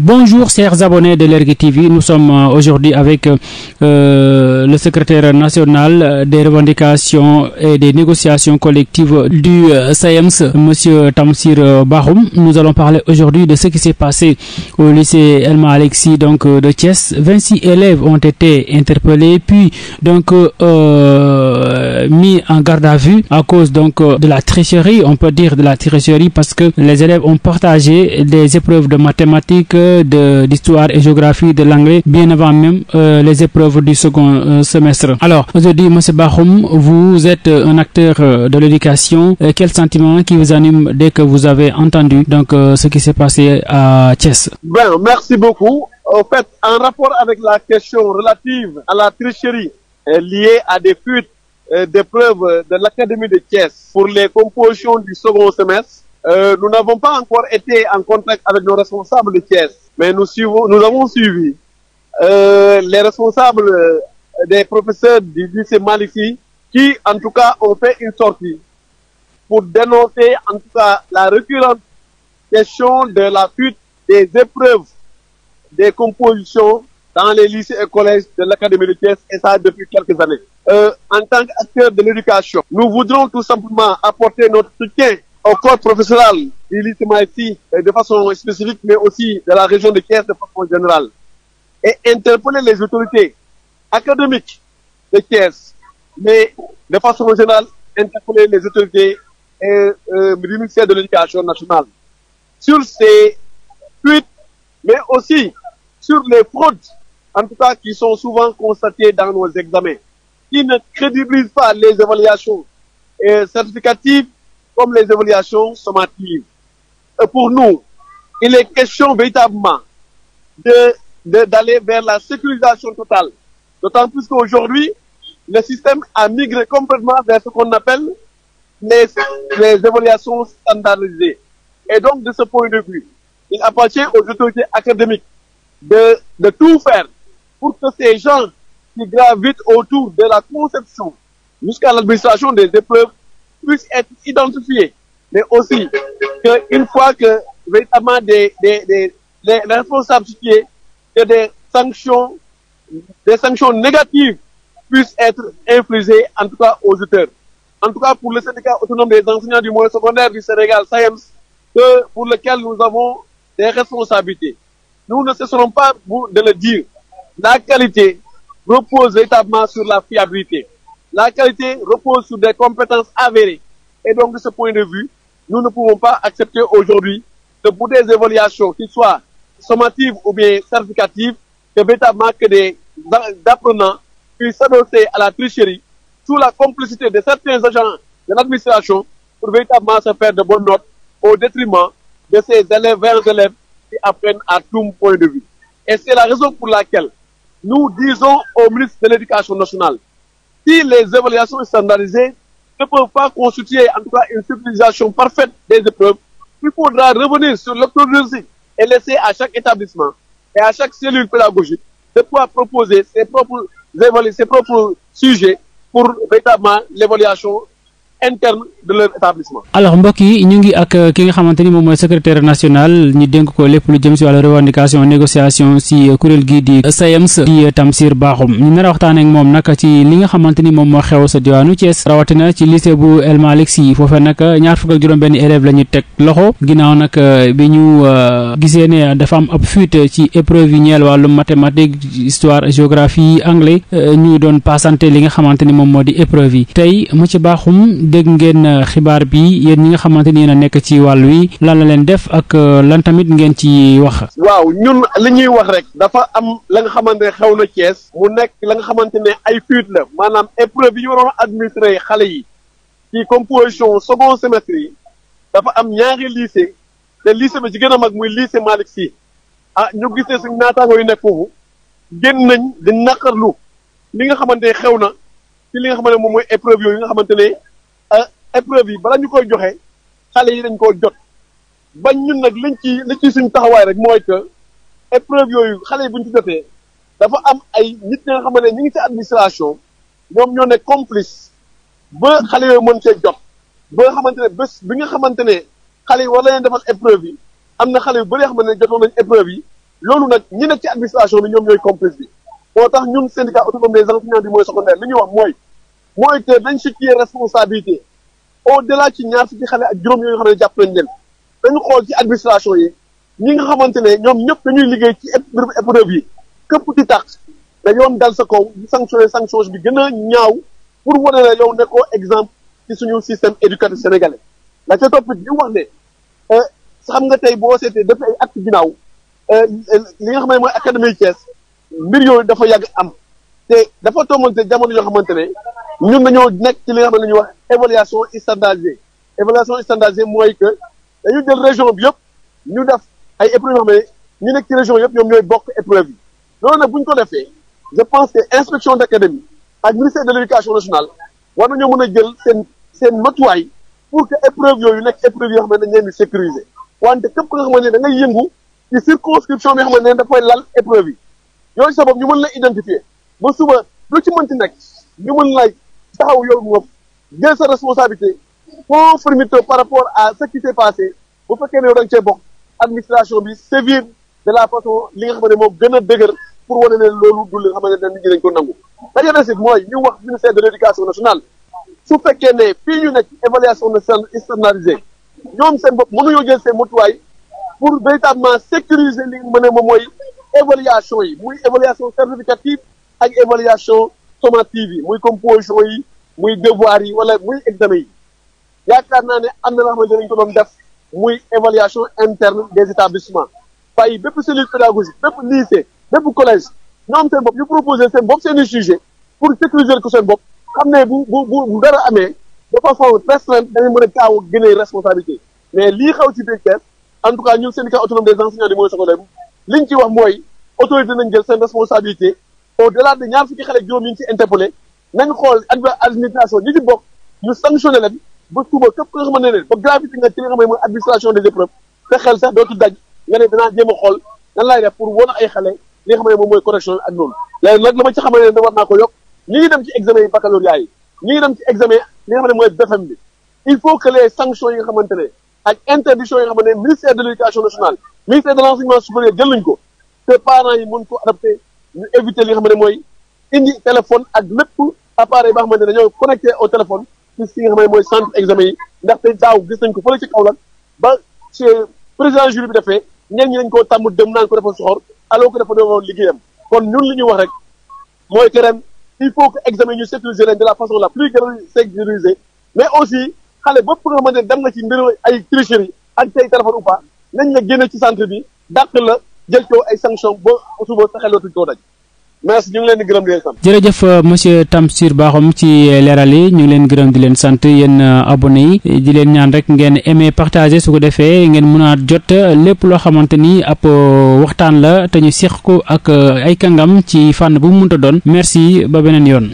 Bonjour chers abonnés de l'Ergue TV, nous sommes aujourd'hui avec le secrétaire national des revendications et des négociations collectives du SAEMS, Monsieur Tamsir Bakhoum. Nous allons parler aujourd'hui de ce qui s'est passé au lycée El Malick Sy donc de Thiès. 26 élèves ont été interpellés puis donc mis en garde à vue à cause donc de la tricherie, on peut dire de la tricherie parce que les élèves ont partagé des épreuves de mathématiques, d'histoire et géographie, de l'anglais bien avant même les épreuves du second semestre. Alors aujourd'hui, Monsieur Bakhoum, vous êtes un acteur de l'éducation. Quel sentiment qui vous anime dès que vous avez entendu donc ce qui s'est passé à Thiès? Bien, merci beaucoup. En fait, en rapport avec la question relative à la tricherie liée à des fuites d'épreuves de l'Académie de Thiès pour les compositions du second semestre, nous n'avons pas encore été en contact avec nos responsables de Thiès, mais nous avons suivi les responsables des professeurs du lycée Malick Sy qui, en tout cas, ont fait une sortie pour dénoncer, en tout cas, la récurrente question de la fuite des épreuves des compositions dans les lycées et collèges de l'Académie de Thiès, et ça depuis quelques années. En tant qu'acteur de l'éducation, nous voudrons tout simplement apporter notre soutien au corps professoral du lycée Malick Sy de façon spécifique, mais aussi de la région de Thiès de façon générale, et interpeller les autorités académiques de Thiès, mais de façon générale interpeller les autorités du ministère de l'Éducation nationale sur ces fuites, mais aussi sur les fraudes, en tout cas qui sont souvent constatées dans nos examens, qui ne crédibilisent pas les évaluations certificatives comme les évaluations sommatives. Et pour nous, il est question véritablement d'aller vers la sécurisation totale. D'autant plus qu'aujourd'hui, le système a migré complètement vers ce qu'on appelle les évaluations standardisées. Et donc, de ce point de vue, il appartient aux autorités académiques de tout faire pour que ces gens qui gravitent autour de la conception jusqu'à l'administration des épreuves puissent être identifiés, mais aussi qu'une fois que véritablement les responsables situés, que des sanctions négatives puissent être infligées, en tout cas aux auteurs. En tout cas, pour le syndicat autonome des enseignants du moyen secondaire du Sénégal, SAEMS, pour lequel nous avons des responsabilités. Nous ne cesserons pas de le dire. La qualité repose véritablement sur la fiabilité. La qualité repose sur des compétences avérées. Et donc, de ce point de vue, nous ne pouvons pas accepter aujourd'hui que pour des évaluations qui soient sommatives ou bien certificatives, que véritablement que des apprenants puissent s'adosser à la tricherie sous la complicité de certains agents de l'administration pour véritablement se faire de bonnes notes au détriment de ces élèves, qui apprennent à tout point de vue. Et c'est la raison pour laquelle nous disons au ministre de l'Éducation nationale, si les évaluations standardisées ne peuvent pas constituer en tout cas une sécurisation parfaite des épreuves, il faudra revenir sur l'orthodoxie et laisser à chaque établissement et à chaque cellule pédagogique de pouvoir proposer ses propres sujets pour véritablement l'évaluation interne de leur établissement. Alors mbokk yi ñu ngi ak ki nga xamante ni moom mooy secrétaire national ñu dénk ko lépp lu jëm si wàllu revendication négociation si kuréel gi di SAEMS di Tamsir Bakhoum ñu nar a waxtaan ak moom nag ci li nga xamante ni moom moo xew sa diwaanu Thiès rawatina ci lycée bu El Malick Sy foofee nag ñaar fukk ak juróom-benn élèves la ñu teg loxo ginnaaw nag bi ñu gisee ne dafa am ab fuite ci épreuve yi ñeel wàllu mathématique, histoire, géographie, anglais ñu doon passante li nga xamante ni moom moo di épreuve yi tey monsieur Bakhoum dégg ngeen xibaar bi yéen ñi nga xamante ni yéen a nekk ci wàll wi lan la leen def ak lan tamit ngeen ci wax. waaw ñun li ñuy wax rek dafa am la nga xamante ne xew na Thiès mu nekk la nga xamante ne ay fuite la maanaam épreuve yi ñu waroon administrer xale yi ci composition second semestre yi dafa am ñaari lycée te lycée bi ci gën a mag muy lycée Malick Sy ñu gisee suñu naataango yu nekk foofu génn nañ di naqarlu li nga xamante ne xew na ci li nga xamante ne moom mooy épreuve yooyu nga xamante ne épreuve yi bala ñu koy joxe xale yi dañ koo jot bañ ñun nag li ci suñu taxawaay rek mooy que épreuve yooyu xale yi buñ ci jotee dafa am ay nit ñi nga xamante ne ñu ngi ci administration ñoom ñoo ne complice ba xale yooyu mën cee jot ba nga xamante ne bés bi nga xamante ne xale yi war na leen defal épreuve yi am na xale yu bëri yoo xamante ne jotoon nañ épreuve yi loolu nag ñi nekk ci administration bi ñoom ñooy complice bi moo tax ñun syndicat autonome des enseignants du moyen secondaire li ñuy wax mooy que dañ situer responsabilité au delà ci ñaar fukki xale ak juróom yoo xam ne jàpp nañ leen dañu xool ci administration yi ñi nga xamante ne ñoom ñëpp dañuy liggéey ci épreuve yi këpp ci tax da yoon dal sa kaw di sanctionné sanction bi gën a ñaaw pour wane ne yow nekkoo exemple ci suñu système éducatif sénégalais la ca topp di wax ne xam nga tey boo seetee depuis ay at ginnaaw li nga xam ne mooy académie Thiès mbir yooyu dafa yàgg am te dafa tombante jamono yoo xamante ne ñun dañoo nekk ci li nga xam ne la ñuy wax évaluation standardisée mooy que dañu jël région bi yëpp ñu def ay épreuves yoo xam ne ñu nekk ci région yëpp ñoom ñooy bokk épreuve yi loolu nag bu ñu ko defee je pense que inspection d'académie ak ministère de l'éducation nationale war nañoo mën a jël seen matuwaay pour que épreuve yooyu nekk épreuve yoo xam ne dañ leen di sécuriser wante képp nga xamante ne da ngay yëngu ci circonscription bi nga xamante ne dafay lal épreuve yi yooyu sabab ñu mën la identifier ba suba lu ci mënti nekk ñu mën la taxaw yow moom jël sa responsabilité conformité par rapport à ce qui s'est passé bu fekkee ne yow da nga cee bokk administration bi sévir de la façon li nga xam ne moo gën a dëgër pour wane ne loolu du li nga xamante ne nit ñi dañ ko nangu dañoo des it mooy ñu wax ministère de l'éducation nationale su fekkee ne fii ñu nekk évaluation standardisée ñoom seen bopp mënuñoo jël seen motuwaay pour véritablement sécuriser li nga xam ne moom mooy évaluation yi muy évaluation certificative ak évaluation sommative yi muy composition yi muy devoir yi wala muy examen yi yaakaar naa ne am na loo xamante ne dañu ko doon def muy évaluation interne des établissements bàyyi bépp cellule pédagogique bépp lycée bépp collège ñoom seen bopp ñu proposer seen bopp seen i sujet pour sécuriser ko seen bopp xam ne bu dara amee de façon restreinte dañu mën a gaaw a génnee responsabilité mais lii xaw ci biir Thiès en tout cas ñun syndicat autonome des enseignants du moyen secondaire li ñu ci wax mooy autorité nañ jël seen responsabilité au delà de ñaar fukki xale ak juróom yi ñu ci interpellé nañ xool administration ñi ci bokk ñu sanctionné leen ba suba képp nga xamante ne ba gravité nga ci li nga xam ne mooy administration des épreuves te xel sax dootu daj nga ne danaa jéem a xool nan laay def pour won ay xale li nga xam ne moom mooy correction ak noonu léegi nag la ma ci xamal ne war naa ko yokk ñi ngi dem ci examen yi baccalauréat yi ñi ngi dem ci examen li nga xam ne mooy BFEM bi il faut que les sanctions yi nga xamante ne ak interdiction yi nga xamante ne ministère de l'éducation nationale ministère de l'enseignement supérieur jël nañ ko te parents yi mën ko adapté ñu éviter li nga xam ne mooy indi téléphone ak lépp appareil ba xamante ne dañoo connecté au téléphone ci si nga xam ne mooy centre examen yi ndaxte daaw gis nañ ko fële ci Kaolack ba ci président jury bi defee ñenn ñi dañ koo tàmm dem naan ko dafa soxor alors que dafa doon liggéeyam kon ñun li ñuy wax rek mooy que ren il faut que examen ñu sécuriser leen de la façon la plus sécurisée mais aussi xale bépp nga xamante ne dem nga ci mbiru ay tricherie ak say téléphone ou pas nañ la génne ci centre bi dàq la jël ko ay sanction ba suba taxelootuñ koo daj merci ñu ngi leen di gërëm di leen sant. jërëjëf monsieur Tamsir Bakhoum ci leeral yi ñu ngi leen gërëm di leen sant yéen abonné yi di leen ñaan rek ngeen aimé partager su ko defee ngeen mën a jot lépp loo xamante ni ab waxtaan la te ñu seq ko ak ay kàngam ci fànn bu mu mënta doon merci ba beneen yoon.